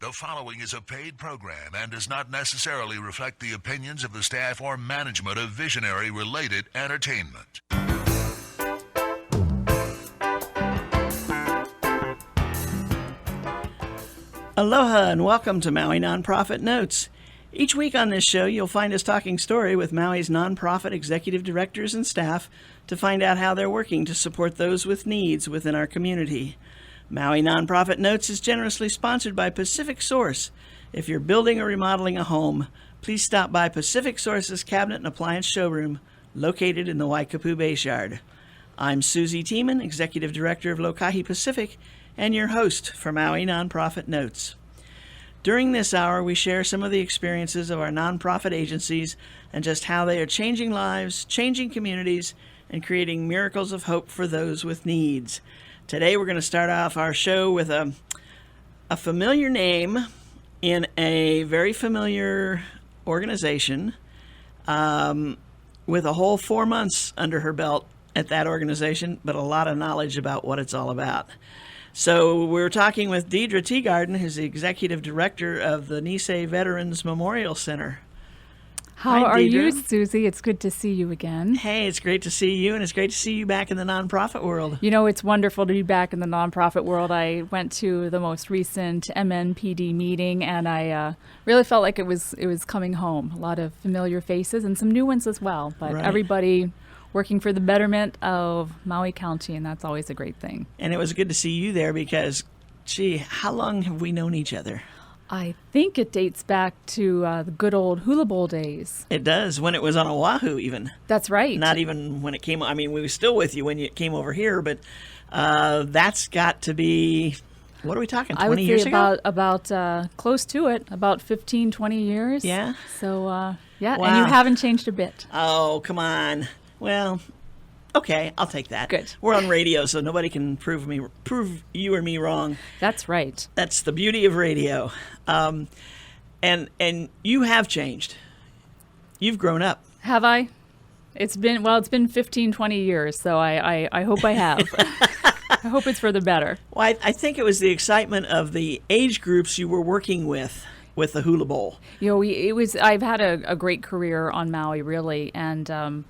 The following is a paid program and does not necessarily reflect the opinions of the staff or management of Visionary-related entertainment. Aloha and welcome to Maui Nonprofit Notes. Each week on this show, you'll find us talking story with Maui's nonprofit executive directors and staff to find out how they're working to support those with needs within our community. Maui Nonprofit Notes is generously sponsored by Pacific Source. If you're building or remodeling a home, please stop by Pacific Source's Cabinet and Appliance Showroom, located in the Waikapu Bayshard. I'm Susie Tiemann, Executive Director of Lokahi Pacific, and your host for Maui Nonprofit Notes. During this hour, we share some of the experiences of our nonprofit agencies and just how they are changing lives, changing communities, and creating miracles of hope for those with needs. Today, we're going to start off our show with a familiar name in a very familiar organization with a whole 4 months under her belt at that organization, but a lot of knowledge about what it's all about. So we're talking with Deidre Teagarden, who's the Executive Director of the Nisei Veterans Memorial Center. How are you, Susie? It's good to see you again. Hey, it's great to see you, and it's great to see you back in the nonprofit world. You know, it's wonderful to be back in the nonprofit world. I went to the most recent Mnpd meeting, and I really felt like it was coming home. A lot of familiar faces and some new ones as well, but right. Everybody working for the betterment of Maui County, and that's always a great thing. And it was good to see you there because, gee, how long have we known each other? I think it dates back to the good old hula bowl days. It does, when it was on Oahu even. That's right. Not even when it came, I mean, we were still with you when you came over here, but that's got to be, what are we talking, 20 years ago? I would say about close to it, about 15, 20 years. Yeah? So, yeah, wow. And you haven't changed a bit. Oh, come on. Well, okay, I'll take that. Good. We're on radio, so nobody can prove you or me wrong. That's right. That's the beauty of radio. And you have changed. You've grown up. Have I? It's been 15, 20 years, so I hope I have. I hope it's for the better. Well, I think it was the excitement of the age groups you were working with the Hula Bowl. You know, I've had a great career on Maui, really, and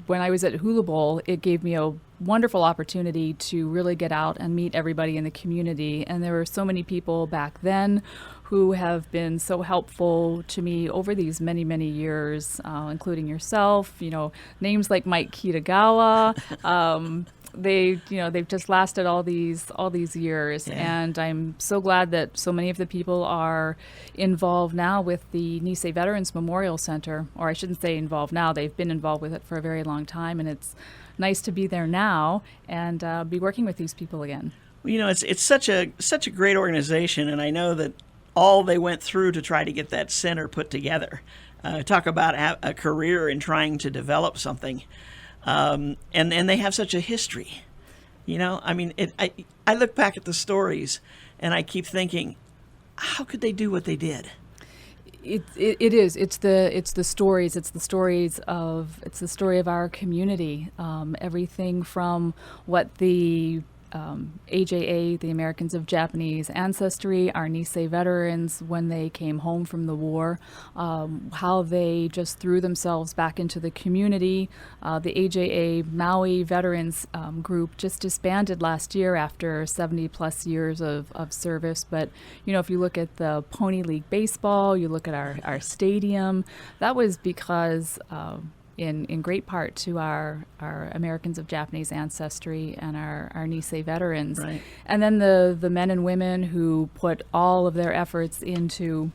when I was at Hula Bowl, it gave me a wonderful opportunity to really get out and meet everybody in the community. And there were so many people back then who have been so helpful to me over these many, many years, including yourself. You know, names like Mike Kitagawa. They've just lasted all these years, yeah. And I'm so glad that so many of the people are involved now with the Nisei Veterans Memorial Center, or I shouldn't say involved now. They've been involved with it for a very long time, and it's nice to be there now and be working with these people again. Well, you know, it's such a great organization, and I know that all they went through to try to get that center put together. Talk about a career in trying to develop something. And they have such a history, you know. I mean, I look back at the stories, and I keep thinking, how could they do what they did? It is. It's the stories. It's the story of our community. Everything from what the AJA, the Americans of Japanese ancestry, our Nisei veterans, when they came home from the war, how they just threw themselves back into the community. The AJA Maui veterans group just disbanded last year after 70 plus years of service. But, you know, if you look at the Pony League Baseball, you look at our stadium, that was because in great part to our Americans of Japanese ancestry and our Nisei veterans. Right. And then the men and women who put all of their efforts into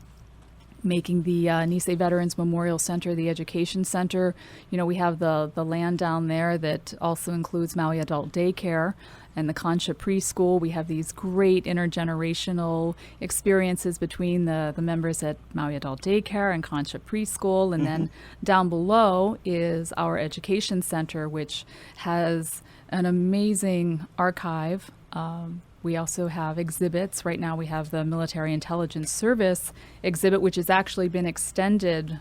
making the Nisei Veterans Memorial Center, the education center. You know, we have the land down there that also includes Maui Adult Daycare and the Concha Preschool. We have these great intergenerational experiences between the members at Maui Adult Daycare and Concha Preschool. And then down below is our education center, which has an amazing archive. We also have exhibits. Right now we have the Military Intelligence Service exhibit, which has actually been extended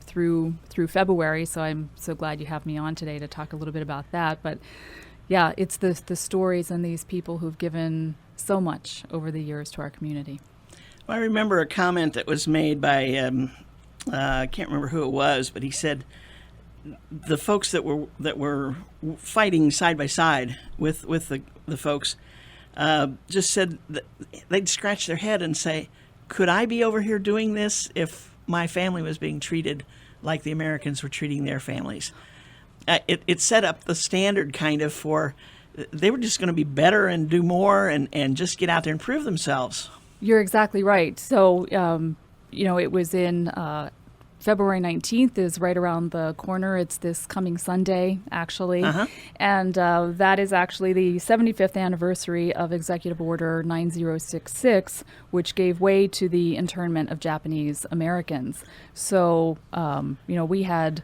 through February. So I'm so glad you have me on today to talk a little bit about that. But yeah, it's the stories and these people who've given so much over the years to our community. Well, I remember a comment that was made by I can't remember who it was, but he said the folks that were fighting side by side with the folks just said that they'd scratch their head and say, "Could I be over here doing this if my family was being treated like the Americans were treating their families?" It set up the standard kind of for they were just going to be better and do more and just get out there and prove themselves. You're exactly right. So, it was in February 19th is right around the corner. It's this coming Sunday, actually. And that is actually the 75th anniversary of Executive Order 9066, which gave way to the internment of Japanese Americans. So, we had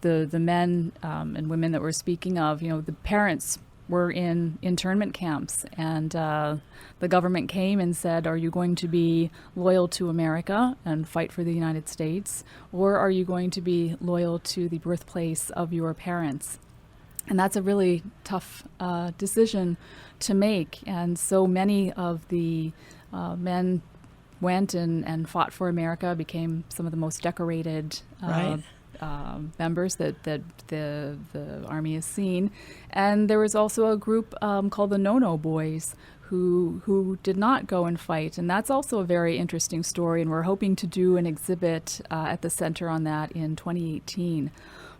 the men and women that we're speaking of, the parents were in internment camps, and the government came and said, are you going to be loyal to America and fight for the United States, or are you going to be loyal to the birthplace of your parents? And that's a really tough decision to make. And so many of the men went and fought for America, became some of the most decorated Right. Members that the Army has seen. And there was also a group called the No-No Boys who did not go and fight. And that's also a very interesting story. And we're hoping to do an exhibit at the center on that in 2018.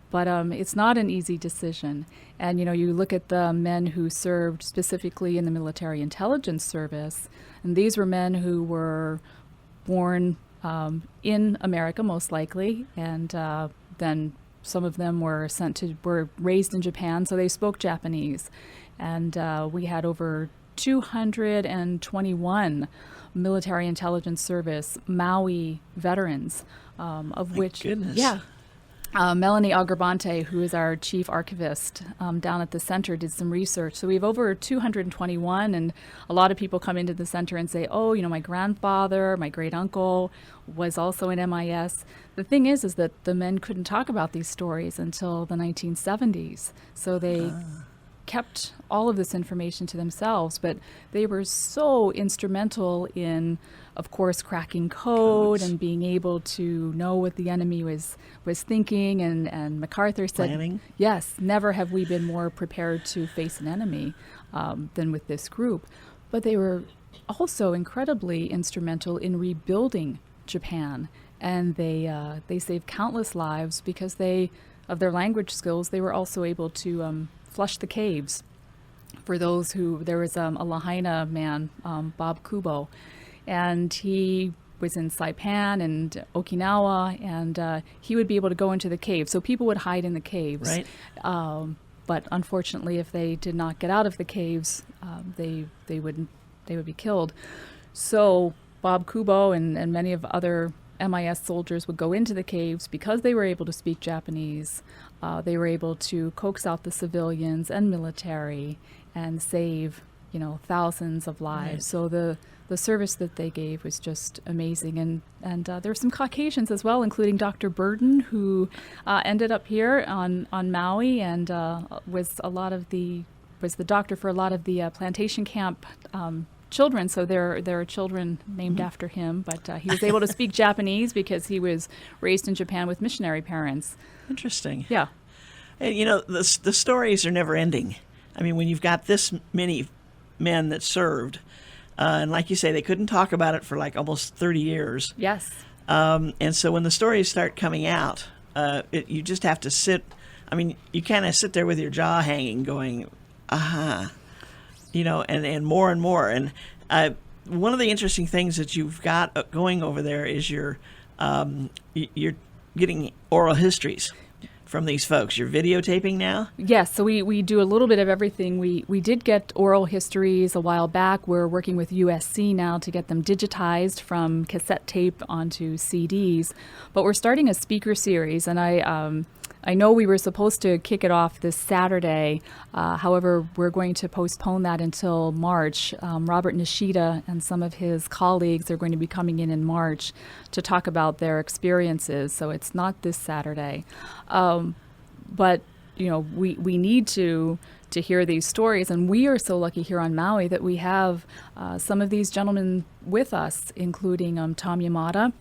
But it's not an easy decision. And, you look at the men who served specifically in the military intelligence service, and these were men who were born in America, most likely, and then some of them were raised in Japan, so they spoke Japanese. And we had over 221 military intelligence service Maui veterans, of which, goodness. yeah. Melanie Agravante, who is our chief archivist down at the center, did some research. So we have over 221, and a lot of people come into the center and say, oh, my grandfather, my great uncle was also in MIS. The thing is that the men couldn't talk about these stories until the 1970s. So they kept all of this information to themselves, but they were so instrumental in, of course, cracking code and being able to know what the enemy was thinking. And MacArthur said, Planning. yes, never have we been more prepared to face an enemy than with this group. But they were also incredibly instrumental in rebuilding Japan. And they saved countless lives because of their language skills. They were also able to flush the caves for those there was a Lahaina man, Bob Kubo, and he was in Saipan and Okinawa, and he would be able to go into the cave. So people would hide in the caves. Right. But unfortunately, if they did not get out of the caves, they would be killed. So Bob Kubo and many of other MIS soldiers would go into the caves because they were able to speak Japanese. They were able to coax out the civilians and military and save, thousands of lives. Right. So the service that they gave was just amazing. And there were some Caucasians as well, including Dr. Burden, who ended up here on Maui and was the doctor for a lot of the plantation camp children. So there are children named after him, but he was able to speak Japanese because he was raised in Japan with missionary parents. Interesting. Yeah. And, the stories are never ending. I mean, when you've got this many men that served, and like you say, they couldn't talk about it for like almost 30 years. Yes. And so when the stories start coming out, you just have to sit. I mean, you kind of sit there with your jaw hanging going, and more and more. And one of the interesting things that you've got going over there is you're getting oral histories from these folks. You're videotaping now? Yes, so we do a little bit of everything. We did get oral histories a while back. We're working with USC now to get them digitized from cassette tape onto CDs. But we're starting a speaker series, and I know we were supposed to kick it off this Saturday. However, we're going to postpone that until March. Robert Nishida and some of his colleagues are going to be coming in March to talk about their experiences. So it's not this Saturday. But, we need to hear these stories. And we are so lucky here on Maui that we have some of these gentlemen with us, including Tom Yamada.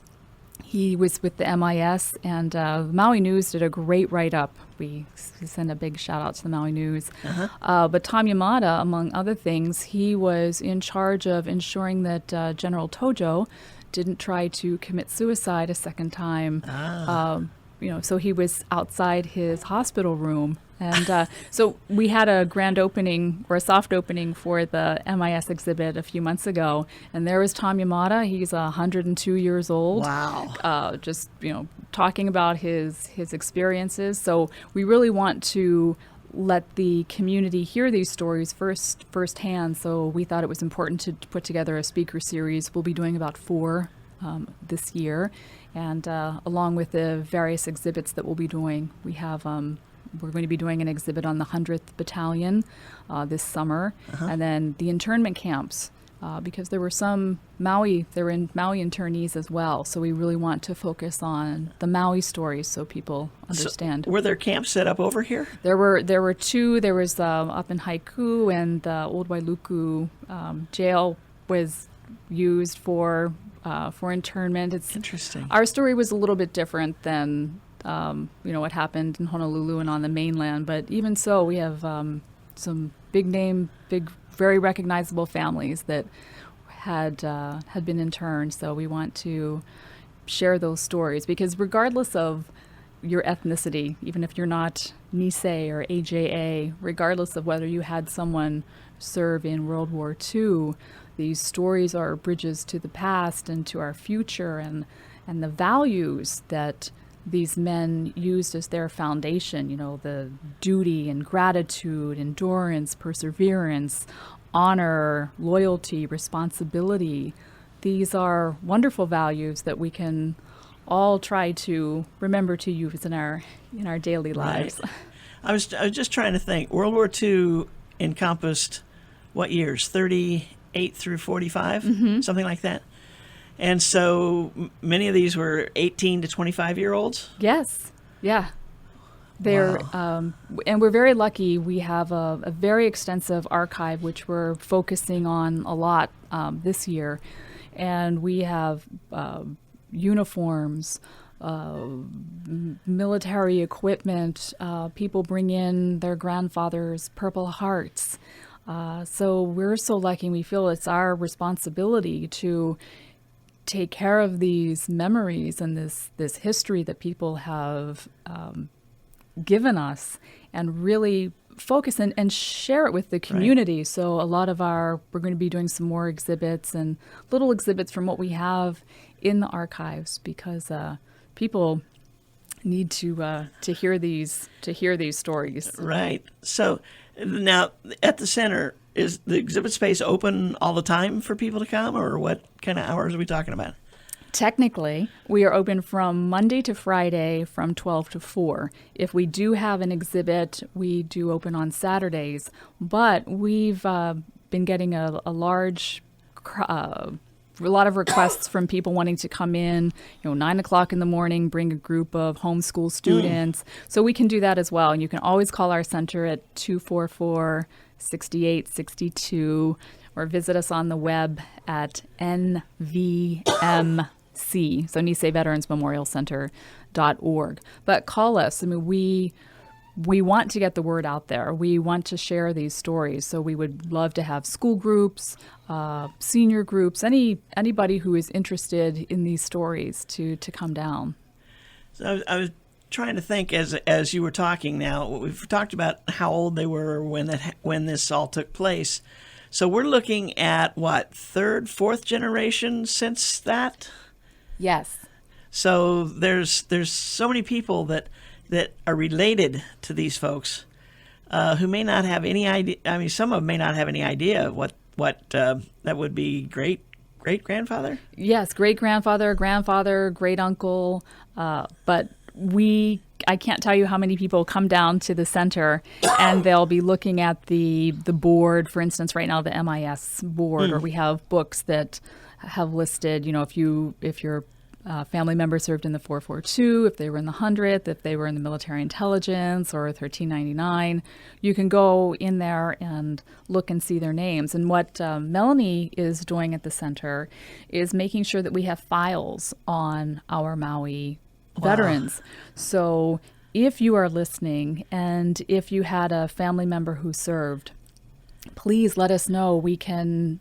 He was with the MIS, and the Maui News did a great write-up. We send a big shout-out to the Maui News. But Tom Yamada, among other things, he was in charge of ensuring that General Tojo didn't try to commit suicide a second time. So he was outside his hospital room. And so we had a grand opening, or a soft opening, for the MIS exhibit a few months ago. And there was Tom Yamada. He's 102 years old. Wow. Just, talking about his experiences. So we really want to let the community hear these stories firsthand. So we thought it was important to put together a speaker series. We'll be doing about 4 this year. And along with the various exhibits that we'll be doing, we're going to be doing an exhibit on the 100th Battalion this summer, and then the internment camps, because there were Maui internees as well. So we really want to focus on the Maui stories so people understand. So were there camps set up over here? There were 2. There was up in Haiku, and the Old Wailuku jail was used for internment. It's interesting. Our story was a little bit different than what happened in Honolulu and on the mainland. But even so, we have some very recognizable families that had been interned. So we want to share those stories, because regardless of your ethnicity, even if you're not Nisei or AJA, regardless of whether you had someone serve in World War II, these stories are bridges to the past and to our future, and the values that these men used as their foundation, the duty and gratitude, endurance, perseverance, honor, loyalty, responsibility. These are wonderful values that we can all try to remember to use in our daily lives. Right. I was just trying to think. World War II encompassed what years? 38 through 45, something like that. And so many of these were 18 to 25-year-olds? Yes. Yeah. They're, and we're very lucky. We have a very extensive archive, which we're focusing on a lot this year. And we have uniforms, military equipment. People bring in their grandfather's Purple Hearts. So we're so lucky, and we feel it's our responsibility to take care of these memories and this history that people have given us, and really focus and share it with the community. Right. So a lot of we're going to be doing some more exhibits and little exhibits from what we have in the archives, because people need to hear these stories. Right. So now at the center, is the exhibit space open all the time for people to come, or what kind of hours are we talking about? Technically, we are open from Monday to Friday from 12 to 4. If we do have an exhibit, we do open on Saturdays. But we've been getting a lot of requests from people wanting to come in, 9 o'clock in the morning, bring a group of homeschool students. So we can do that as well. And you can always call our center at 244-6862, or visit us on the web at NVMC, so Nisei Veterans Memorial Center.org. But call us. I mean, we want to get the word out there. We want to share these stories. So we would love to have school groups, senior groups, anybody who is interested in these stories to come down. So I was trying to think as you were talking. Now we've talked about how old they were when this all took place. So we're looking at what, 3rd, 4th generation since that? Yes. So there's so many people that are related to these folks who may not have any idea. I mean, some of them may not have any idea of what that would be. Great-grandfather? Yes, great-grandfather, grandfather, great-uncle. But I can't tell you how many people come down to the center and they'll be looking at the board, for instance, right now, the MIS board, or we have books that have listed, if you're family member served in the 442, if they were in the 100th, if they were in the military intelligence or 1399. You can go in there and look and see their names. And what Melanie is doing at the center is making sure that we have files on our Maui veterans. So if you are listening and if you had a family member who served, please let us know. We can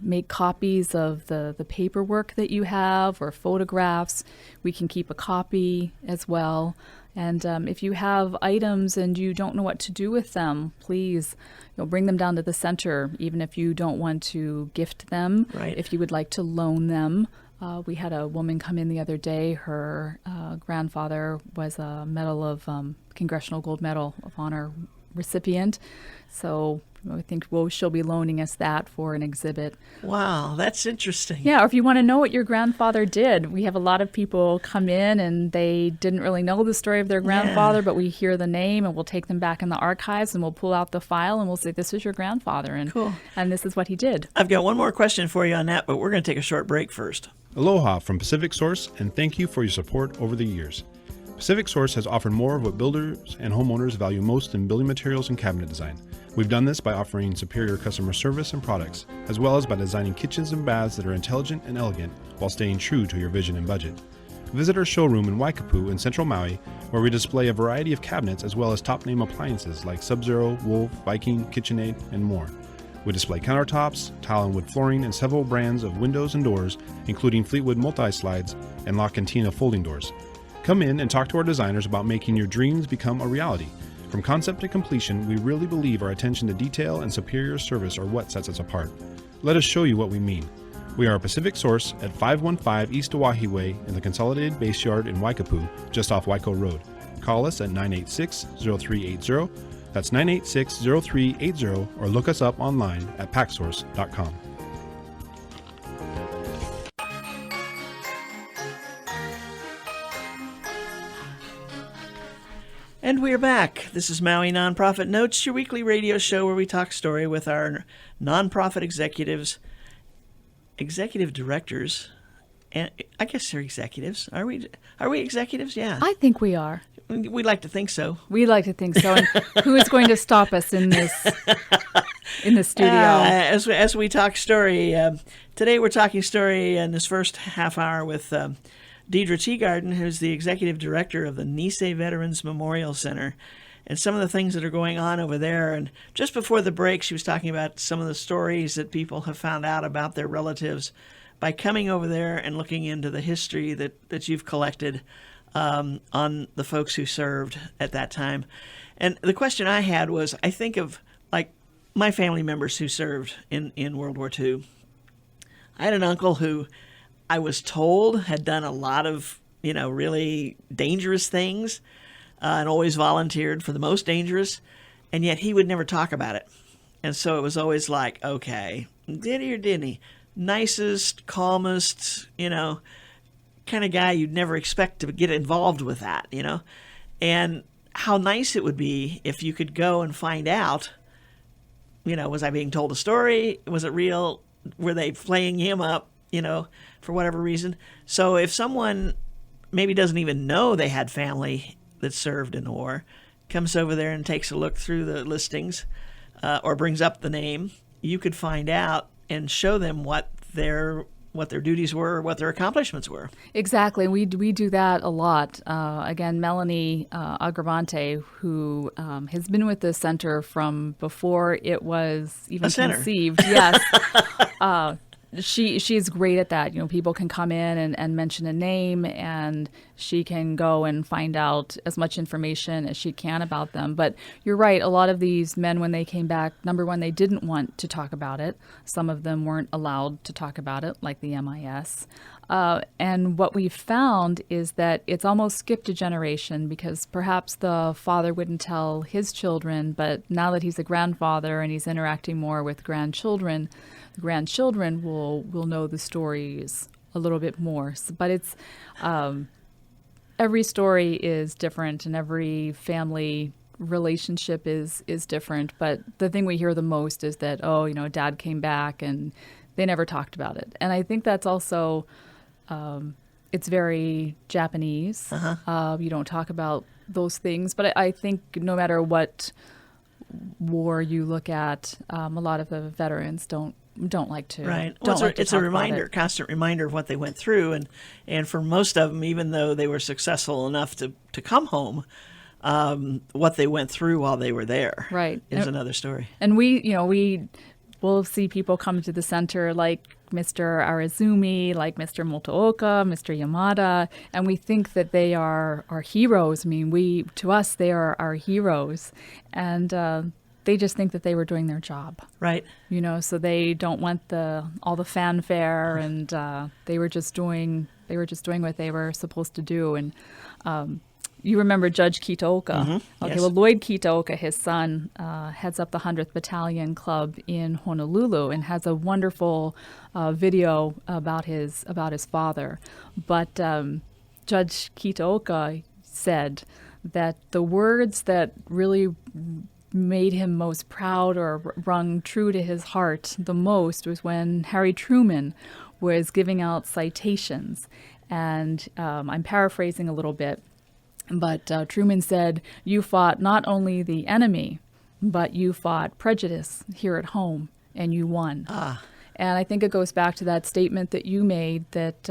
make copies of the paperwork that you have or photographs. We can keep a copy as well. And if you have items and you don't know what to do with them, please bring them down to the center, even if you don't want to gift them. Right. If you would like to loan them. We had a woman come in the other day. Her grandfather was a Congressional Gold Medal of Honor recipient. So I think she'll be loaning us that for an exhibit. Wow, that's interesting. Yeah, or if you want to know what your grandfather did, we have a lot of people come in and they didn't really know the story of their grandfather, but we hear the name and we'll take them back in the archives and we'll pull out the file and we'll say, this is your grandfather and, Cool. and this is what he did. I've got one more question for you on that, but we're going to take a short break first. Aloha from Pacific Source, and thank you for your support over the years. Pacific Source has offered more of what builders and homeowners value most in building materials and cabinet design. We've done this by offering superior customer service and products, as well as by designing kitchens and baths that are intelligent and elegant while staying true to your vision and budget. Visit our showroom in Waikapu in central Maui, where we display a variety of cabinets as well as top-name appliances like Sub-Zero, Wolf, Viking, KitchenAid, and more. We display countertops, tile and wood flooring, and several brands of windows and doors, including Fleetwood multi-slides and La Cantina folding doors. Come in and talk to our designers about making your dreams become a reality. From concept to completion, we really believe our attention to detail and superior service are what sets us apart. Let us show you what we mean. We are a Pacific Source at 515 East Oahe Way in the Consolidated Base Yard in Waikapu, just off Waiko Road. Call us at 986-0380. That's 986-0380, or look us up online at packsource.com. And we're back. This is Maui Nonprofit Notes, your weekly radio show where we talk story with our nonprofit executive directors, and I guess they're executives. Are we executives? Yeah. I think we are. We like to think so. We like to think so. And who is going to stop us in this studio? As we talk story, today we're talking story in this first half hour with Deidre Teagarden, who's the executive director of the Nisei Veterans Memorial Center, and some of the things that are going on over there. And just before the break, she was talking about some of the stories that people have found out about their relatives by coming over there and looking into the history that you've collected on the folks who served at that time. And the question I had was, I think of like my family members who served in World War II. I had an uncle who I was told had done a lot of, really dangerous things and always volunteered for the most dangerous, and yet he would never talk about it. And so it was always like, okay, did he or didn't he? Nicest, calmest, kind of guy you'd never expect to get involved with that, And how nice it would be if you could go and find out, was I being told a story? Was it real? Were they playing him up, for whatever reason? So if someone maybe doesn't even know they had family that served in the war, comes over there and takes a look through the listings or brings up the name, you could find out and show them what their duties were, what their accomplishments were. Exactly. We do that a lot. Again, Melanie Agravante, who has been with the center from before it was even conceived. Yes. She's great at that. People can come in and mention a name, and she can go and find out as much information as she can about them. But you're right. A lot of these men, when they came back, number one, they didn't want to talk about it. Some of them weren't allowed to talk about it, like the MIS. And what we found is that it's almost skipped a generation, because perhaps the father wouldn't tell his children, but now that he's a grandfather and he's interacting more with grandchildren, the grandchildren will know the stories a little bit more. But it's every story is different, and every family relationship is different. But the thing we hear the most is that, dad came back and they never talked about it. And I think that's also it's very Japanese. You don't talk about those things, but I think no matter what war you look at, a lot of the veterans don't like to. Right. Don't like to It's a talk about reminder, it. constant reminder of what they went through, and for most of them, even though they were successful enough to come home, what they went through while they were there, Right. is another story. And we'll see people come to the center like Mr. Arazumi, like Mr. Motooka, Mr. Yamada, and we think that they are our heroes. I mean, to us, they are our heroes, and they just think that they were doing their job. Right. So they don't want all the fanfare, and they were just doing what they were supposed to do. And you remember Judge Kitaoka. Okay, yes. well, Lloyd Kitaoka, his son, heads up the 100th Battalion Club in Honolulu and has a wonderful video about his father. But Judge Kitaoka said that the words that really made him most proud or rung true to his heart the most was when Harry Truman was giving out citations. And I'm paraphrasing a little bit. But Truman said, "You fought not only the enemy, but you fought prejudice here at home, and you won." And I think it goes back to that statement that you made that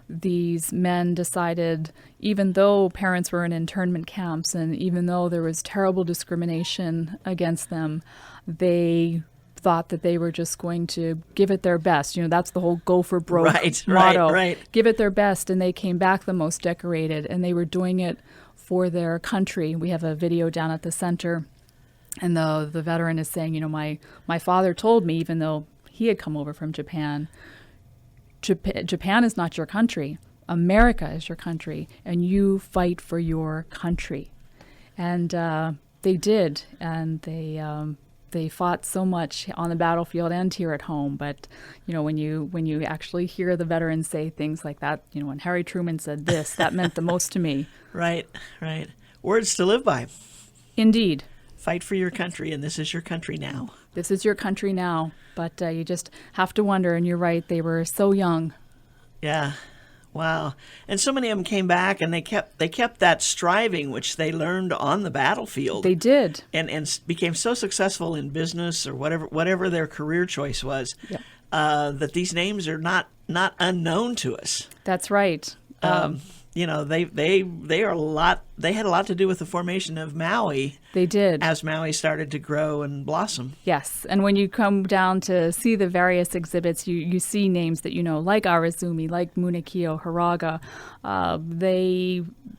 these men decided, even though parents were in internment camps and even though there was terrible discrimination against them, they thought that they were just going to give it their best. That's the whole go for broke motto. Right. Give it their best, and they came back the most decorated, and they were doing it for their country. We have a video down at the center, and the veteran is saying, my father told me, even though he had come over from Japan, Japan is not your country. America is your country, and you fight for your country. And they did, and they fought so much on the battlefield and here at home. But when you actually hear the veterans say things like that, when Harry Truman said this, that meant the most to me. Right. Words to live by. Indeed. Fight for your country, and this is your country now. This is your country now. But you just have to wonder, and you're right, they were so young. Yeah. Wow. And so many of them came back, and they kept that striving which they learned on the battlefield. They did. And became so successful in business or whatever their career choice was, that these names are not unknown to us. That's right. They are a lot. They had a lot to do with the formation of Maui. They did. As Maui started to grow and blossom. Yes, and when you come down to see the various exhibits, you see names that like Arazumi, like Munikio Hiraga.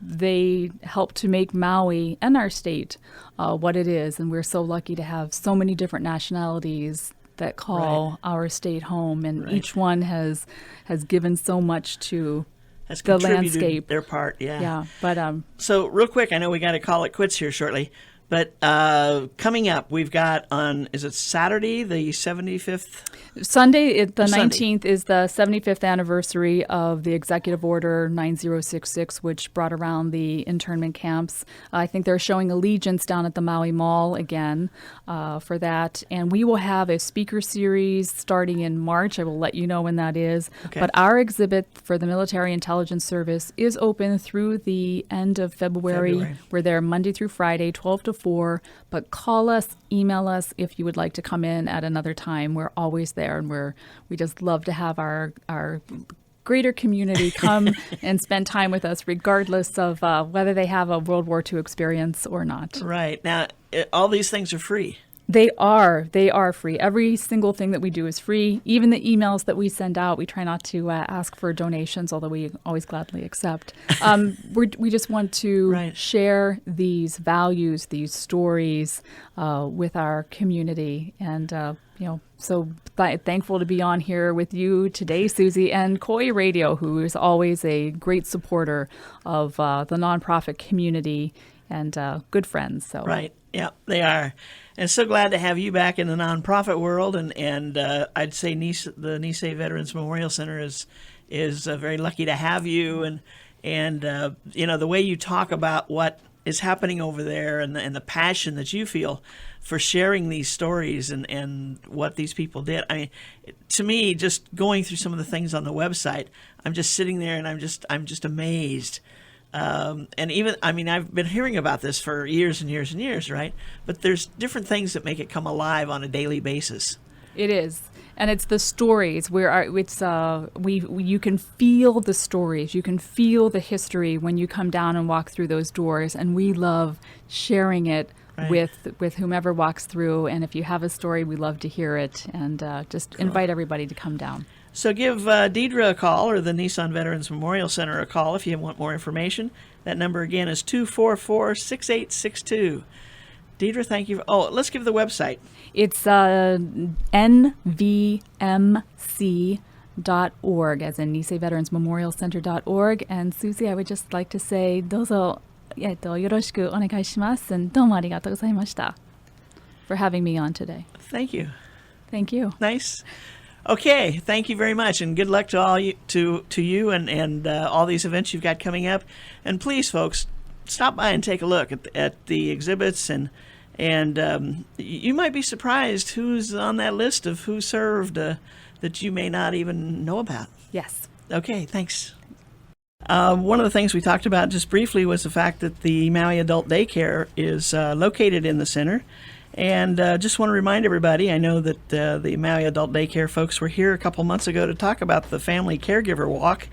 They helped to make Maui and our state what it is, and we're so lucky to have so many different nationalities that call our state home, and each one has given so much to has the contributed landscape. Their part, yeah. Yeah, but so real quick, I know we got to call it quits here shortly, but coming up, we've got is it Saturday, the 75th? Sunday, the Sunday. 19th, is the 75th anniversary of the Executive Order 9066, which brought around the internment camps. I think they're showing Allegiance down at the Maui Mall again for that. And we will have a speaker series starting in March. I will let you know when that is. Okay. But our exhibit for the Military Intelligence Service is open through the end of February. We're there Monday through Friday, 12 to 4. But call us, email us if you would like to come in at another time. We're always there, and we just love to have our greater community come and spend time with us, regardless of whether they have a World War II experience or not. Right. Now, all these things are free. They are free. Every single thing that we do is free. Even the emails that we send out, we try not to ask for donations, although we always gladly accept. We just want to share these values, these stories with our community. And, so thankful to be on here with you today, Susie, and Koi Radio, who is always a great supporter of the nonprofit community and good friends. So. Right. Yeah, they are. And so glad to have you back in the nonprofit world. And I'd say the Nisei Veterans Memorial Center is very lucky to have you. And the way you talk about what is happening over there, and the passion that you feel for sharing these stories and what these people did. I mean, to me, just going through some of the things on the website, I'm just sitting there and I'm just amazed. And even, I mean, I've been hearing about this for years and years and years, right? But there's different things that make it come alive on a daily basis. It is. And it's the stories where you can feel the stories, you can feel the history when you come down and walk through those doors, and we love sharing it Right. with whomever walks through. And if you have a story, we love to hear it, and just invite everybody to come down. So give Deidre a call, or the Nissan Veterans Memorial Center a call if you want more information. That number again is 244-6862. Deidre, thank you. Oh, let's give the website. It's nvmc.org, as in Nisei Veterans Memorial Center.org. And Susie, I would just like to say, どうぞよろしくお願いします。And どうもありがとうございました for having me on today. Thank you. Thank you. Nice. Okay, thank you very much, and good luck to all you to you and all these events you've got coming up. And please, folks, stop by and take a look at the exhibits, and you might be surprised who's on that list of who served that you may not even know about. Yes. Okay, thanks. One of the things we talked about just briefly was the fact that the Maui Adult Daycare is located in the center. And just want to remind everybody, I know that the Maui Adult Daycare folks were here a couple months ago to talk about the Family Caregiver Walk.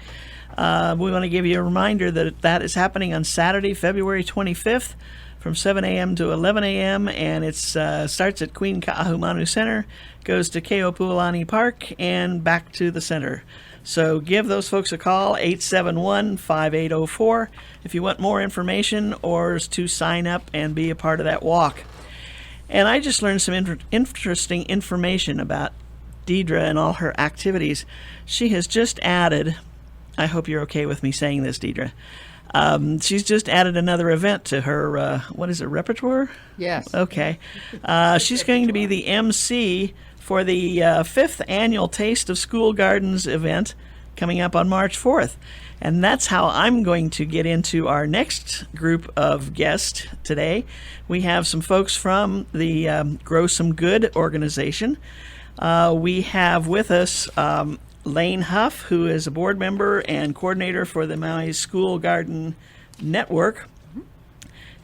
We want to give you a reminder that is happening on Saturday, February 25th from 7 a.m. to 11 a.m. And it starts at Queen Ka'ahumanu Center, goes to Keopuolani Park, and back to the center. So give those folks a call, 871-5804, if you want more information or to sign up and be a part of that walk. And I just learned some interesting information about Deidre and all her activities. She has just added, I hope you're okay with me saying this, Deidre, she's just added another event to her, what is it, repertoire? Yes. Okay. She's going to be the MC for the 5th annual Taste of School Gardens event coming up on March 4th. And that's how I'm going to get into our next group of guests today. We have some folks from the Grow Some Good organization. We have with us Lane Huff, who is a board member and coordinator for the Maui School Garden Network,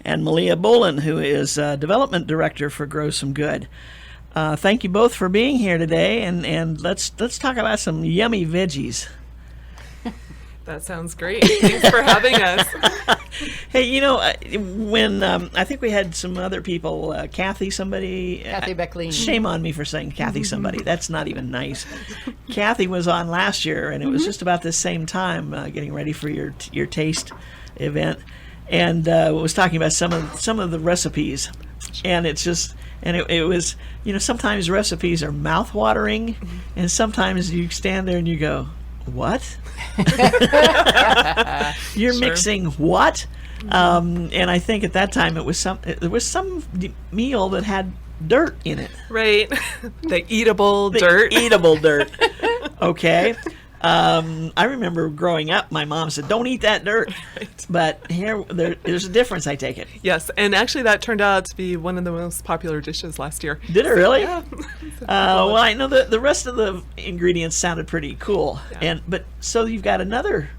and Malia Bolin, who is development director for Grow Some Good. Thank you both for being here today, and let's talk about some yummy veggies. That sounds great. Thanks for having us. Hey, you know, when I think we had some other people, Kathy Beckling. Shame on me for saying Kathy somebody. That's not even nice. Kathy was on last year, and it was just about the same time, getting ready for your taste event, and was talking about some of the recipes, and it's just. And it was, you know, sometimes recipes are mouth-watering, and sometimes you stand there and you go, what? You're Sure. mixing what? And I think at that time there was some meal that had dirt in it. Right. The eatable The dirt. Eatable dirt. Okay. I remember growing up, my mom said, don't eat that dirt. Right. But there's a difference, I take it. Yes, and actually that turned out to be one of the most popular dishes last year. Did it really? Yeah. Well, I know the rest of the ingredients sounded pretty cool. Yeah. But so you've got another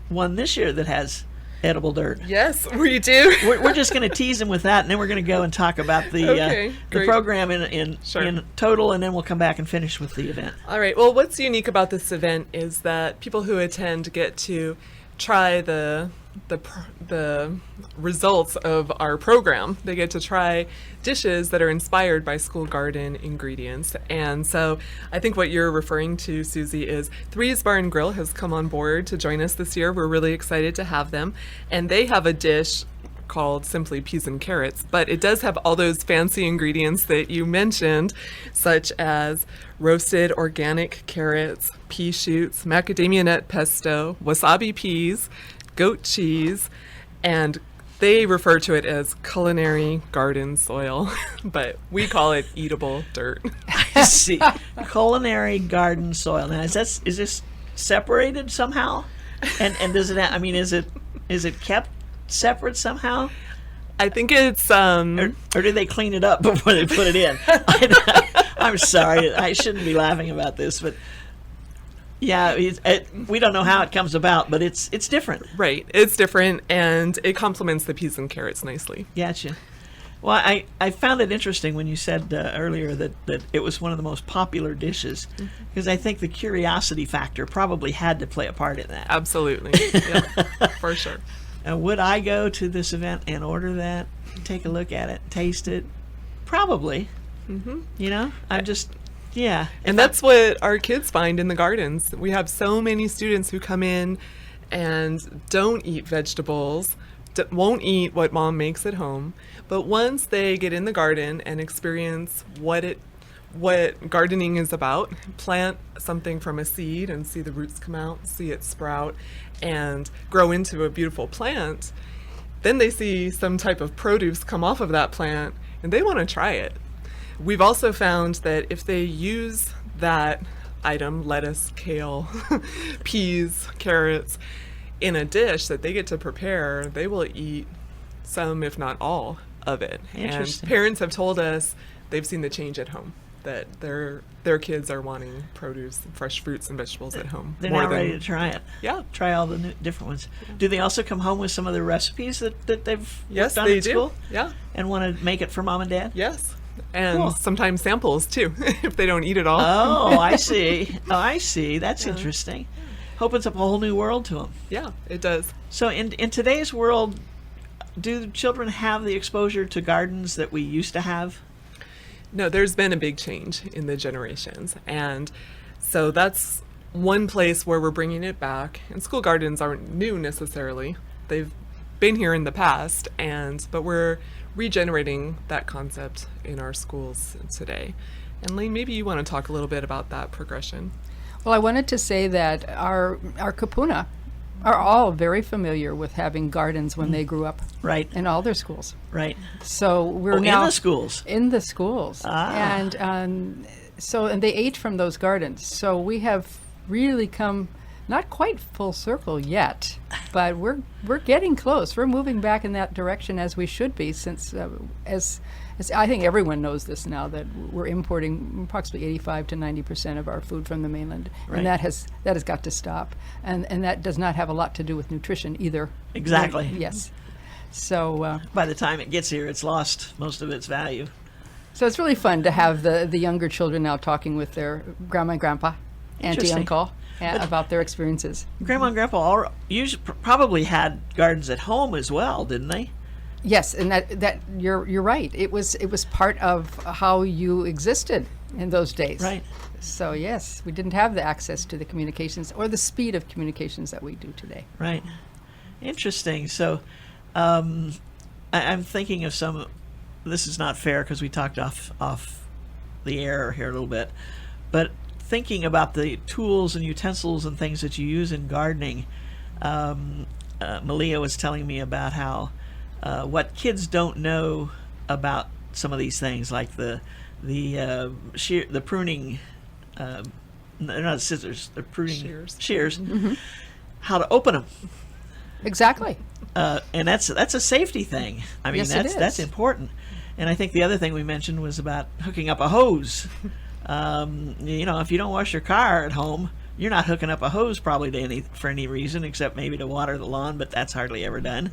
one this year that has edible dirt. Yes, we do. We're just going to tease him with that, and then we're going to go and talk about the Okay, the great. program in Sure. total, and then we'll come back and finish with the event. All right. Well, what's unique about this event is that people who attend get to try the results of our program. They get to try dishes that are inspired by school garden ingredients. And so I think what you're referring to, Susie, is Three's Bar and Grill has come on board to join us this year. We're really excited to have them. And they have a dish called simply peas and carrots, but it does have all those fancy ingredients that you mentioned, such as roasted organic carrots, pea shoots, macadamia nut pesto, wasabi peas, goat cheese, and they refer to it as culinary garden soil, but we call it eatable dirt. I see. Culinary garden soil. Now, is this separated somehow? And does it? I mean, is it kept separate somehow? I think it's Or do they clean it up before they put it in? I'm sorry, I shouldn't be laughing about this, but yeah, we don't know how it comes about, but it's different. right. It's different, and it complements the peas and carrots nicely. Gotcha. Well, I found it interesting when you said earlier that it was one of the most popular dishes, because I think the curiosity factor probably had to play a part in that. Absolutely. Yeah, for sure. Would I go to this event and order that, take a look at it, taste it? Probably. You know, I'm just, yeah. And that's what our kids find in the gardens. We have so many students who come in and don't eat vegetables, won't eat what mom makes at home, but once they get in the garden and experience what gardening is about, plant something from a seed and see the roots come out, see it sprout and grow into a beautiful plant, then they see some type of produce come off of that plant and they want to try it. We've also found that if they use that item, lettuce, kale, peas, carrots, in a dish that they get to prepare, they will eat some, if not all, of it. And Interesting. parents have told us they've seen the change at home, that their kids are wanting produce, fresh fruits and vegetables at home. They're more now than- ready to try it. Yeah. Try all the different ones. Do they also come home with some of the recipes that they've Yes, worked on they at do. school Yeah. and want to make it for mom and dad? Yes. And Cool. sometimes samples too, if they don't eat it all. Oh, I see. Oh, I see. That's interesting. Opens up a whole new world to them. Yeah, it does. So in today's world, do children have the exposure to gardens that we used to have? No, there's been a big change in the generations. And so that's one place where we're bringing it back. And school gardens aren't new necessarily. They've been here in the past, but we're regenerating that concept in our schools today. And Lane, maybe you want to talk a little bit about that progression. Well, I wanted to say that our kapuna are all very familiar with having gardens when they grew up Right, in all their schools. right. So we're In now the schools. in the schools, Ah. and and they ate from those gardens. So we have really come not quite full circle yet, but we're getting close. We're moving back in that direction as we should be, since as I think everyone knows this now, that we're importing approximately 85 to 90% of our food from the mainland, Right. and that has got to stop. And that does not have a lot to do with nutrition either. Exactly. Yes. So By the time it gets here, it's lost most of its value. so it's really fun to have the younger children now talking with their grandma and grandpa, auntie, Interesting. uncle, about their experiences. Grandma and Grandpa probably had gardens at home as well, didn't they? Yes, and that you're right. It was part of how you existed in those days. Right. So yes, we didn't have the access to the communications or the speed of communications that we do today. Right. Interesting. So I'm thinking of some. This is not fair because we talked off the air here a little bit, but thinking about the tools and utensils and things that you use in gardening, Malia was telling me about how what kids don't know about some of these things, like the pruning. They're not scissors. They're pruning shears. How to open them. Exactly. And that's a safety thing. I mean, Yes, it that's is. important. And I think the other thing we mentioned was about hooking up a hose. If you don't wash your car at home, you're not hooking up a hose probably for any reason except maybe to water the lawn, but that's hardly ever done.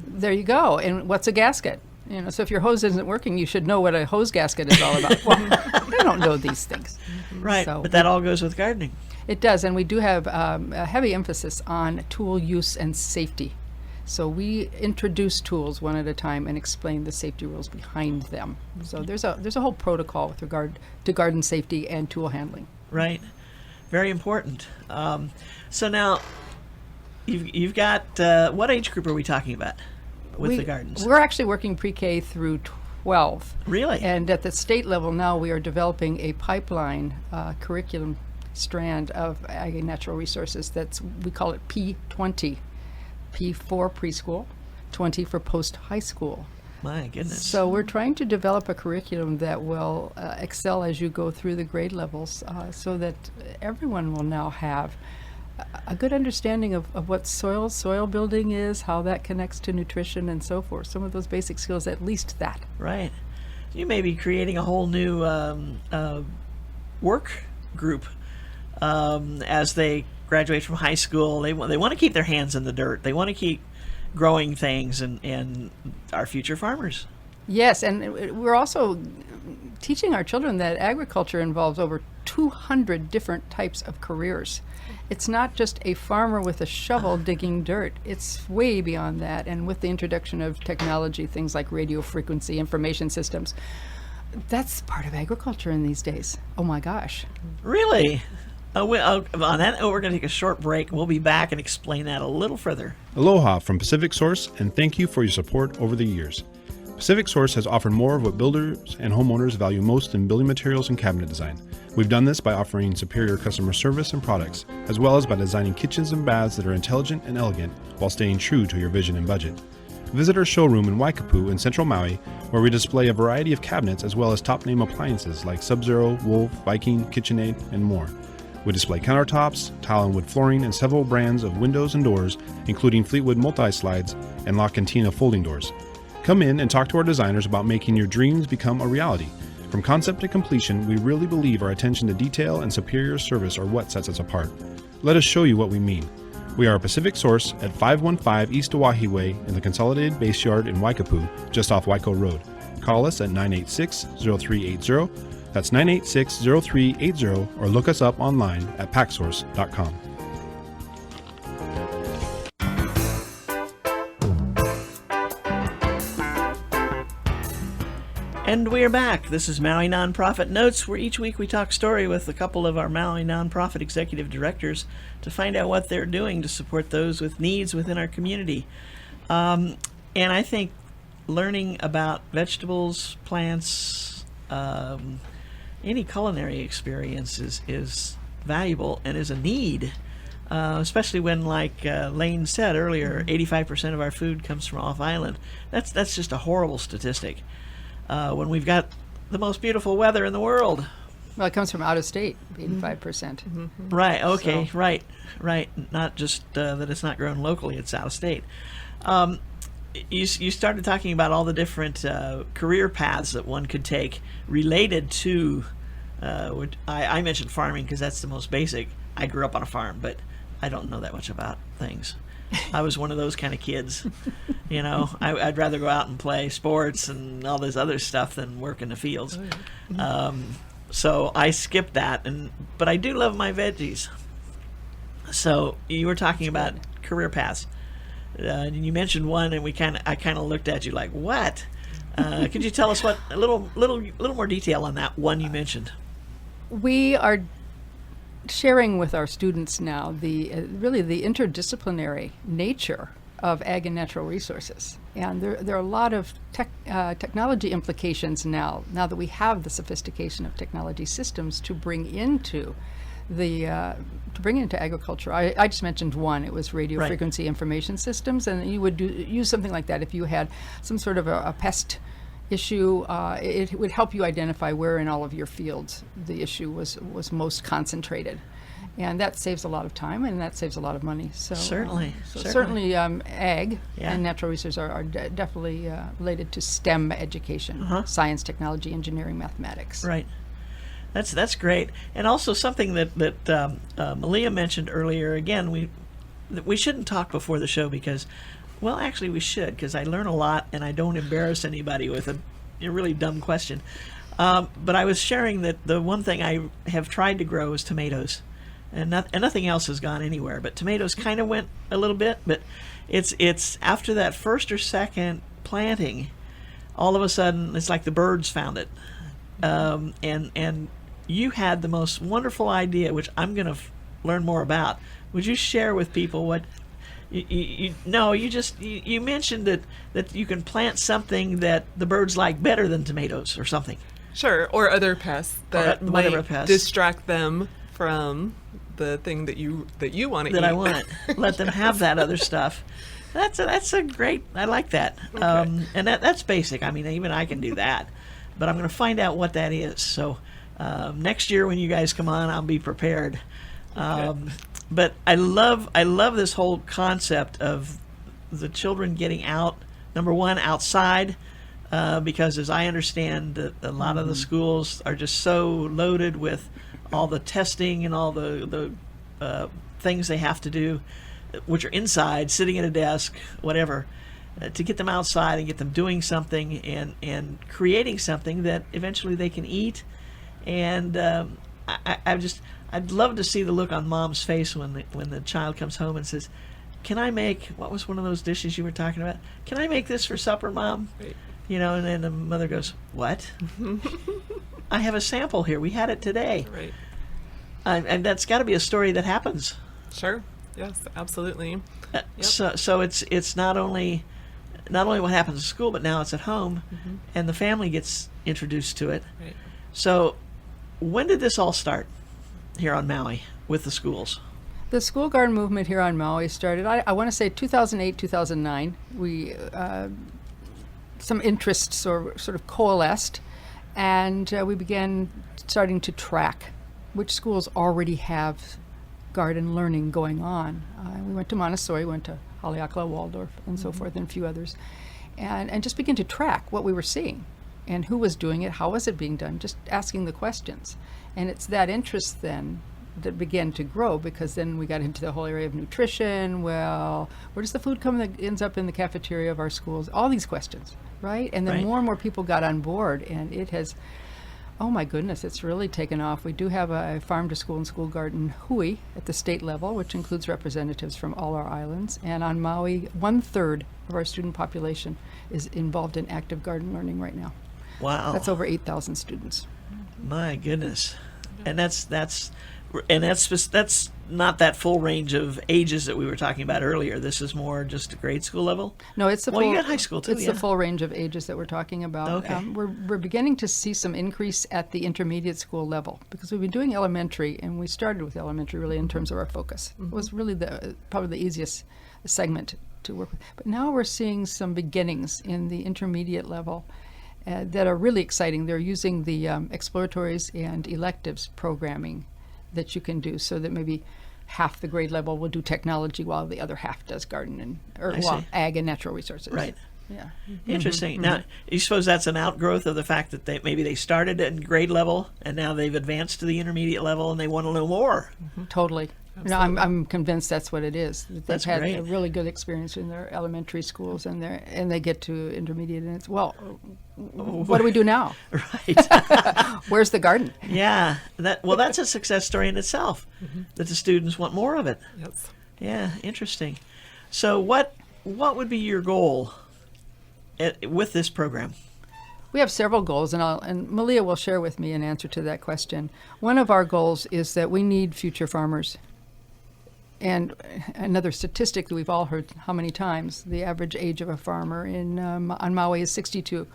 There you go. And what's a gasket? So if your hose isn't working, you should know what a hose gasket is all about. Well, I don't know these things. Right, So but that all goes with gardening. It does, and we do have a heavy emphasis on tool use and safety. So we introduce tools one at a time and explain the safety rules behind them. So there's a whole protocol with regard to garden safety and tool handling. Right, very important. So now, you've got what age group are we talking about with the gardens? We're actually working pre-K through 12. Really? And at the state level now, we are developing a pipeline curriculum strand of ag and natural resources. We call it P20. P for preschool, 20 for post-high school. My goodness. So we're trying to develop a curriculum that will excel as you go through the grade levels, so that everyone will now have a good understanding of what soil building is, how that connects to nutrition and so forth. Some of those basic skills, at least that. Right. You may be creating a whole new work group as they graduate from high school. They want to keep their hands in the dirt. They want to keep growing things and our future farmers. Yes, and we're also teaching our children that agriculture involves over 200 different types of careers. It's not just a farmer with a shovel digging dirt. It's way beyond that. And with the introduction of technology, things like radio frequency information systems, that's part of agriculture in these days. Oh my gosh. Really? On that, we're going to take a short break. We'll be back and explain that a little further. Aloha from Pacific Source, and thank you for your support over the years. Pacific Source has offered more of what builders and homeowners value most in building materials and cabinet design. We've done this by offering superior customer service and products, as well as by designing kitchens and baths that are intelligent and elegant while staying true to your vision and budget. Visit our showroom in Waikapu in central Maui, where we display a variety of cabinets as well as top-name appliances like Sub-Zero, Wolf, Viking, KitchenAid, and more. We display countertops, tile and wood flooring, and several brands of windows and doors, including Fleetwood multi-slides and La Cantina folding doors. Come in and talk to our designers about making your dreams become a reality. From concept to completion, we really believe our attention to detail and superior service are what sets us apart. Let us show you what we mean. We are a Pacific Source at 515 East Oahe Way in the Consolidated Base Yard in Waikapu, just off Waiko Road. Call us at 986-0380. That's 986-0380, or look us up online at packsource.com. And we are back. This is Maui Nonprofit Notes, where each week we talk story with a couple of our Maui Nonprofit Executive Directors to find out what they're doing to support those with needs within our community. And I think learning about vegetables, plants, any culinary experience is valuable and is a need, especially when, like Lane said earlier, 85% of our food comes from off-island. That's just a horrible statistic. When we've got the most beautiful weather in the world. Well, it comes from out of state, 85%. Right, okay, So- right. Not just that it's not grown locally, it's out of state. You started talking about all the different career paths that one could take related to, I mentioned farming because that's the most basic. I grew up on a farm, but I don't know that much about things. I was one of those kind of kids. You know, I'd rather go out and play sports and all this other stuff than work in the fields. So I skipped that, but I do love my veggies. So you were talking about career paths. And you mentioned one, and I kind of looked at you like, what? Could you tell us what a little more detail on that one you mentioned? We are sharing with our students now the really the interdisciplinary nature of ag and natural resources, and there are a lot of technology implications now that we have the sophistication of technology systems to bring into agriculture. I just mentioned one. It was radio Right. frequency information systems, and you would use something like that if you had some sort of a pest issue. It would help you identify where in all of your fields the issue was most concentrated, and that saves a lot of time and that saves a lot of money. So Certainly. certainly ag Yeah. and natural resources are definitely related to STEM education: science, technology, engineering, mathematics. Right. That's great. And also something that Malia mentioned earlier. Again, we shouldn't talk before the show because, well, actually we should, because I learn a lot and I don't embarrass anybody with a really dumb question. But I was sharing that the one thing I have tried to grow is tomatoes, and nothing else has gone anywhere. But tomatoes kind of went a little bit. But it's after that first or second planting, all of a sudden it's like the birds found it. And you had the most wonderful idea, which I'm going to learn more about. Would you share with people what you mentioned that you can plant something that the birds like better than tomatoes or something. Sure, or other pests that whatever might pests. distract them from the thing that you want to eat. That I want. Let them have that other stuff. That's a great. I like that. Okay. And that's basic. I mean, even I can do that. But I'm going to find out what that is. So next year when you guys come on, I'll be prepared. But I love this whole concept of the children getting out. Number one, outside, because as I understand, that a lot of the schools are just so loaded with all the testing and all the things they have to do, which are inside, sitting at a desk, whatever, to get them outside and get them doing something and creating something that eventually they can eat. And I'd love to see the look on mom's face when the child comes home and says, "Can I make," what was one of those dishes you were talking about? "Can I make this for supper, Mom?" Right. You know, and then the mother goes, "What?" "I have a sample here. We had it today." Right. And that's got to be a story that happens. Sure. Yes, absolutely. Yep. So it's not only what happens at school, but now it's at home, and the family gets introduced to it. Right. So when did this all start here on Maui with the schools? The school garden movement here on Maui started, I want to say 2008, 2009. We, some interests sort of coalesced, and we began starting to track which schools already have garden learning going on. We went to Montessori, went to Haleakala, Waldorf, and so forth, and a few others, and just begin to track what we were seeing and who was doing it, how was it being done, just asking the questions. And it's that interest then that began to grow, because then we got into the whole area of nutrition. Well, where does the food come that ends up in the cafeteria of our schools? All these questions, right? And then Right. more and more people got on board, and it has, oh my goodness, it's really taken off. We do have a farm to school and school garden hui at the state level, which includes representatives from all our islands. And on Maui, 1/3 of our student population is involved in active garden learning right now. Wow. That's over 8,000 students. My goodness. And that's not that full range of ages that we were talking about earlier. This is more just grade school level. No, it's the Well, full. you got high school too, It's yeah. the full range of ages that we're talking about. Okay. We're beginning to see some increase at the intermediate school level, because we've been doing elementary, and we started with elementary really in terms of our focus. It was really probably the easiest segment to work with. But now we're seeing some beginnings in the intermediate level that are really exciting. They're using the exploratories and electives programming that you can do, so that maybe half the grade level will do technology while the other half does garden I see. ag and natural resources. Right. Yeah. Interesting. Now, you suppose that's an outgrowth of the fact that maybe they started at grade level and now they've advanced to the intermediate level and they want to know more. Totally. No, I'm convinced that's what it is. That they've That's had great. a really good experience in their elementary schools, and they get to intermediate, and it's, well, what do we do now? Right. Where's the garden? Yeah. That's a success story in itself, that the students want more of it. Yes. Yeah, interesting. So what would be your goal with this program? We have several goals, and Malia will share with me an answer to that question. One of our goals is that we need future farmers. And another statistic that we've all heard how many times, the average age of a farmer on Maui is 62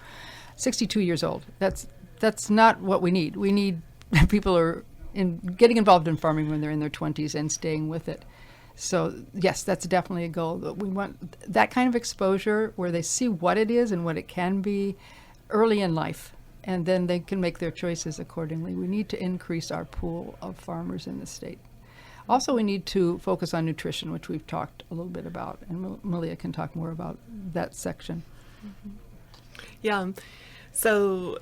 years old. That's not what we need. We need people who are getting involved in farming when they're in their 20s and staying with it. So yes, that's definitely a goal. We want that kind of exposure where they see what it is and what it can be early in life, and then they can make their choices accordingly. We need to increase our pool of farmers in the state. Also, we need to focus on nutrition, which we've talked a little bit about, and Malia can talk more about that section. Yeah. So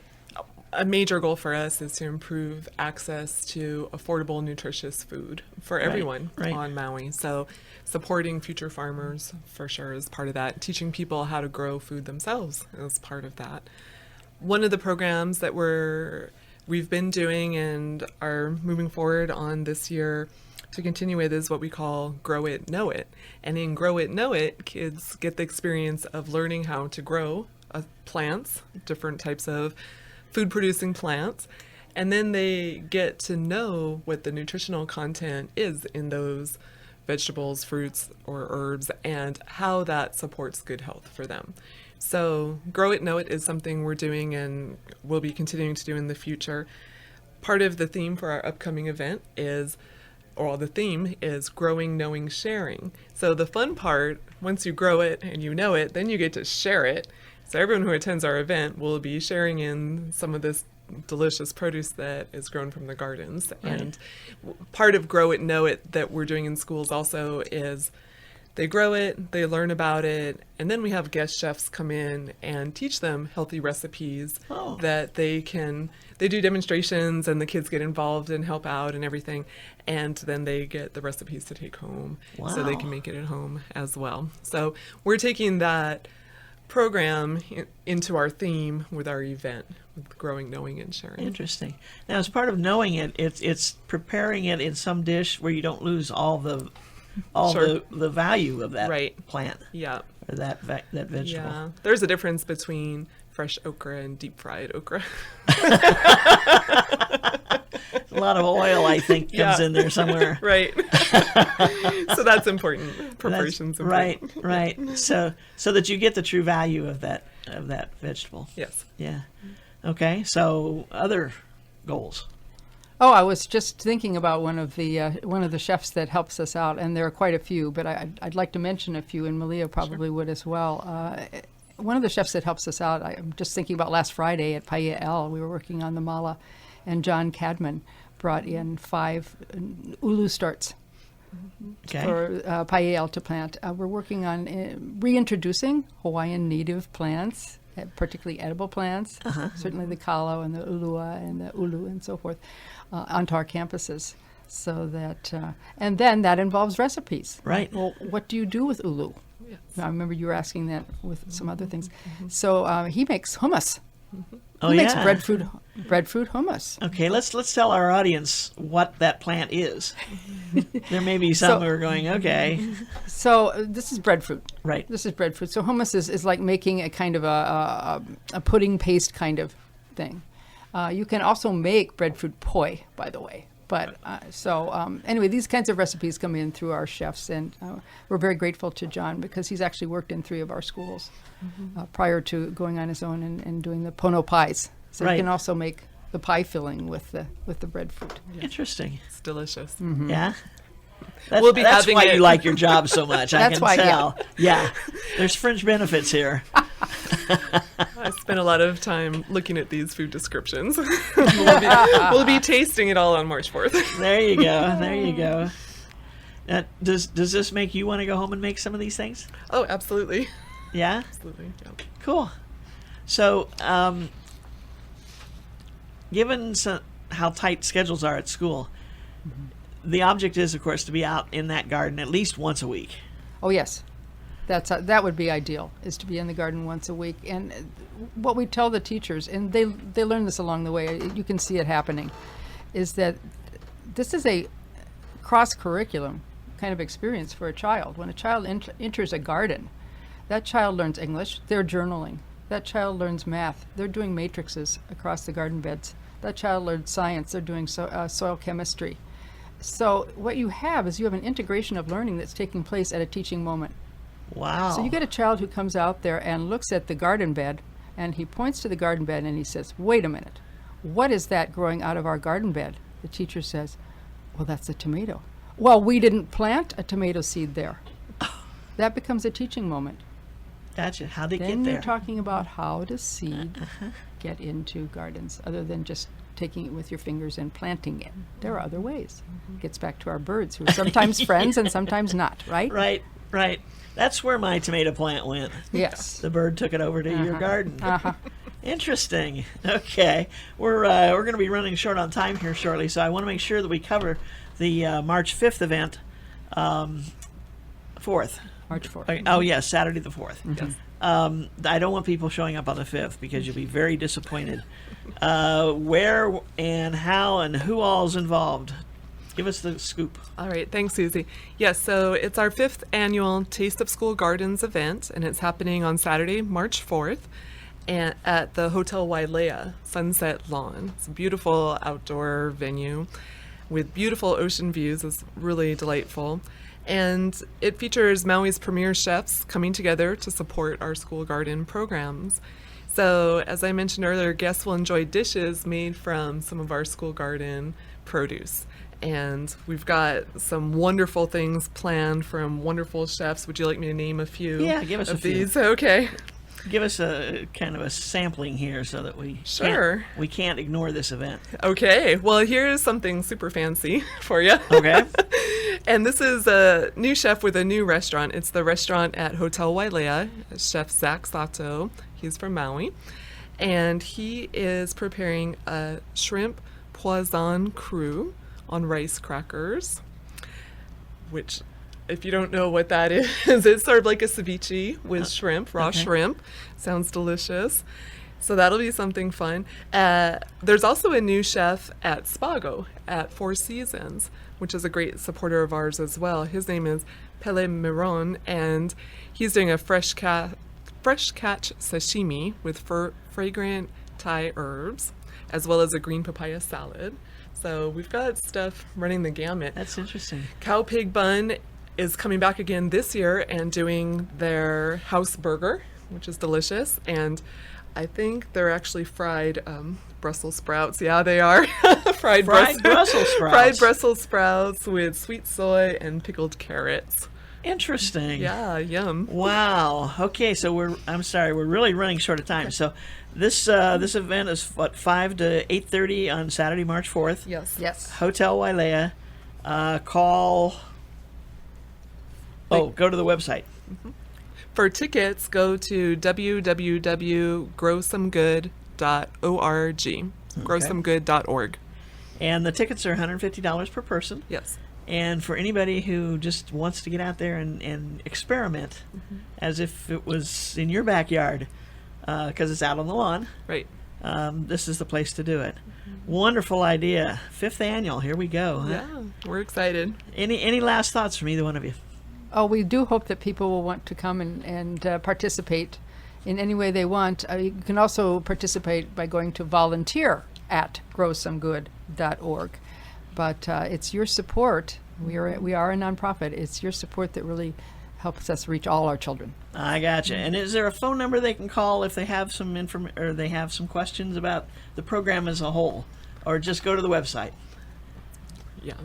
a major goal for us is to improve access to affordable, nutritious food for everyone right. on Maui. So supporting future farmers for sure is part of that. Teaching people how to grow food themselves is part of that. One of the programs that we've been doing and are moving forward on this year to continue with is what we call Grow It, Know It. And in Grow It, Know It, kids get the experience of learning how to grow plants, different types of food-producing plants, and then they get to know what the nutritional content is in those vegetables, fruits, or herbs, and how that supports good health for them. So Grow It, Know It is something we're doing and will be continuing to do in the future. Part of the theme for our upcoming event is growing, knowing, sharing. So the fun part, once you grow it and you know it, then you get to share it. So everyone who attends our event will be sharing in some of this delicious produce that is grown from the gardens. And part of Grow It, Know It that we're doing in schools also is they grow it, they learn about it, and then we have guest chefs come in and teach them healthy recipes that they do demonstrations, and the kids get involved and help out and everything, and then they get the recipes to take home so they can make it at home as well. So we're taking that program into our theme with our event, with growing, knowing, and sharing. Interesting. Now, as part of knowing it, it's preparing it in some dish where you don't lose all the value of that plant. Yeah. Or that vegetable. Yeah. There's a difference between fresh okra and deep fried okra. A lot of oil, I think, comes in there somewhere. Right. So that's important. Preparation's important. Right. So that you get the true value of that vegetable. Yes. Yeah. Okay. So other goals. Oh, I was just thinking about one of the chefs that helps us out, and there are quite a few, but I'd like to mention a few, and Malia probably would as well. One of the chefs that helps us out, I'm just thinking about last Friday at Paia El, we were working on the mala, and John Cadman brought in 5 ulu starts for Paia El to plant. We're working on reintroducing Hawaiian native plants, particularly edible plants, certainly the kalo and the ulua and the ulu and so forth, onto our campuses. So that, and then that involves recipes. Right. Well, what do you do with ulu? Yes. I remember you were asking that with some other things. So he makes hummus. Oh, He makes yeah. breadfruit hummus. Okay, let's tell our audience what that plant is. There may be some who are going, okay. So this is breadfruit. Right. This is breadfruit. So hummus is like making a kind of a pudding paste kind of thing. You can also make breadfruit poi, by the way. But anyway, these kinds of recipes come in through our chefs, and we're very grateful to John because he's actually worked in 3 of our schools prior to going on his own and doing the pono pies. So Right. he can also make the pie filling with the breadfruit. Interesting. It's delicious. Yeah. We'll be that's having why it- you like your job so much. I That's can why, yeah. tell. Yeah. There's fringe benefits here. I spent a lot of time looking at these food descriptions. we'll be tasting it all on March 4th. There you go. There you go. Does this make you want to go home and make some of these things? Oh, absolutely. Yeah. Absolutely. Yeah. Cool. So, given how tight schedules are at school, the object is, of course, to be out in that garden at least once a week. Oh yes, that would be ideal, is to be in the garden once a week. And what we tell the teachers, and they learn this along the way, you can see it happening, is that this is a cross-curriculum kind of experience for a child. When a child enters a garden, that child learns English, they're journaling. That child learns math, they're doing matrices across the garden beds. That child learns science, they're doing soil chemistry. So what you have is you have an integration of learning that's taking place at a teaching moment. Wow. So you get a child who comes out there and looks at the garden bed, and he points to the garden bed and he says, wait a minute, what is that growing out of our garden bed? The teacher says, well, that's a tomato. Well, we didn't plant a tomato seed there. That becomes a teaching moment. Gotcha. How'd they Then get there? you're talking about how does seed get into gardens, other than just taking it with your fingers and planting it. There are other ways. Gets back to our birds, who are sometimes friends and sometimes not, right? Right. That's where my tomato plant went. Yes. The bird took it over to your garden. Interesting. Okay. We're going to be running short on time here shortly, so I want to make sure that we cover the March 5th event, 4th. March 4th. Oh, yes, Saturday the 4th. Yes. I don't want people showing up on the 5th because you'll be very disappointed. Where and how and who all is involved? Give us the scoop. All right. Thanks, Susie. Yes, so it's our 5th annual Taste of School Gardens event, and it's happening on Saturday, March 4th, and at the Hotel Wailea Sunset Lawn. It's a beautiful outdoor venue with beautiful ocean views. It's really delightful. And it features Maui's premier chefs coming together to support our school garden programs. So, as I mentioned earlier, guests will enjoy dishes made from some of our school garden produce. And we've got some wonderful things planned from wonderful chefs. Would you like me to name a few Yeah, give us of a few. these? Okay. give us a kind of a sampling here so that Sure. we can't ignore this event. Okay, well, here's something super fancy for you. Okay. And this is a new chef with a new restaurant. It's the restaurant at Hotel Wailea, Chef Zach Sato. He's from Maui. And he is preparing a shrimp poisson cru on rice crackers, which, if you don't know what that is, it's sort of like a ceviche with shrimp, raw shrimp. Sounds delicious. So that'll be something fun. There's also a new chef at Spago at Four Seasons, which is a great supporter of ours as well. His name is Pele Miron, and he's doing a fresh catch sashimi with fragrant Thai herbs, as well as a green papaya salad. So we've got stuff running the gamut. That's interesting. Cow Pig Bun is coming back again this year and doing their house burger, which is delicious. And I think they're actually fried Brussels sprouts. Yeah, they are. fried Brussels sprouts. Fried Brussels sprouts with sweet soy and pickled carrots. Interesting. Yeah, yum. Wow. Okay, so we're really running short of time. So this event is 5 to 8:30 on Saturday, March 4th. Yes. Hotel Wailea. Call. Go to the website. For tickets, go to www.growsomegood.org. Growsomegood.org. And the tickets are $150 per person. Yes. And for anybody who just wants to get out there and experiment as if it was in your backyard, because it's out on the lawn, Right. this is the place to do it. Wonderful idea. 5th annual. Here we go. Huh? Yeah, we're excited. Any last thoughts from either one of you? Oh, we do hope that people will want to come and participate in any way they want. You can also participate by going to volunteer at growsomegood.org. But it's your support. We are a nonprofit. It's your support that really helps us reach all our children. I gotcha. And is there a phone number they can call if they have some or they have some questions about the program as a whole, or just go to the website? Yeah.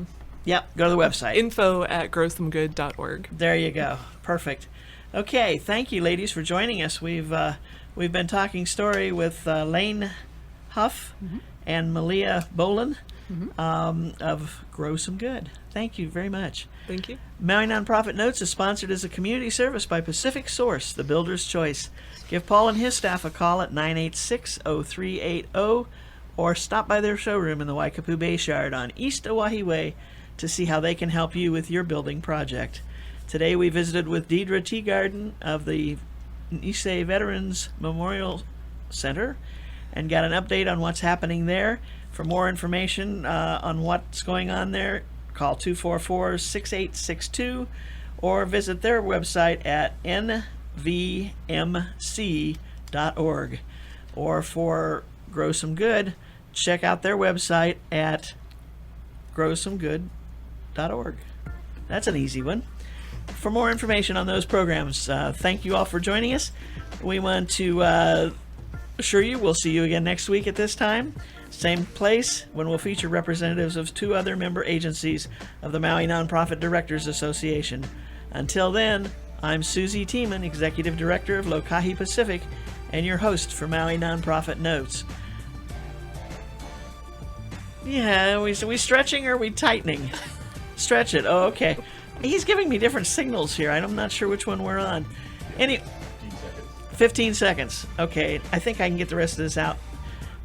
Yep, go to the website. info@growsomegood.org. There you go. Perfect. Okay, thank you, ladies, for joining us. We've been talking story with Lane Huff and Malia Boland of Grow Some Good. Thank you very much. Thank you. Maui Nonprofit Notes is sponsored as a community service by Pacific Source, the builder's choice. Give Paul and his staff a call at 986-0380 or stop by their showroom in the Waikapu Bayshard on East Oahe Way to see how they can help you with your building project. Today we visited with Deidre Teagarden of the Nisei Veterans Memorial Center and got an update on what's happening there. For more information on what's going on there, call 244-6862 or visit their website at nvmc.org. Or for Grow Some Good, check out their website at growsomegood.org. That's an easy one. For more information on those programs, thank you all for joining us. We want to assure you we'll see you again next week at this time. Same place, when we'll feature representatives of 2 other member agencies of the Maui Nonprofit Directors Association. Until then, I'm Susie Tiemann, Executive Director of Lokahi Pacific, and your host for Maui Nonprofit Notes. Yeah, we stretching or we tightening? Stretch it. Oh, okay. He's giving me different signals here. I'm not sure which one we're on. 15 seconds. Okay, I think I can get the rest of this out.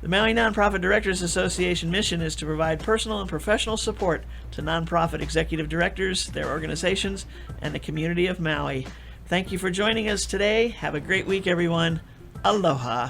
The Maui Nonprofit Directors Association mission is to provide personal and professional support to nonprofit executive directors, their organizations, and the community of Maui. Thank you for joining us today. Have a great week, everyone. Aloha.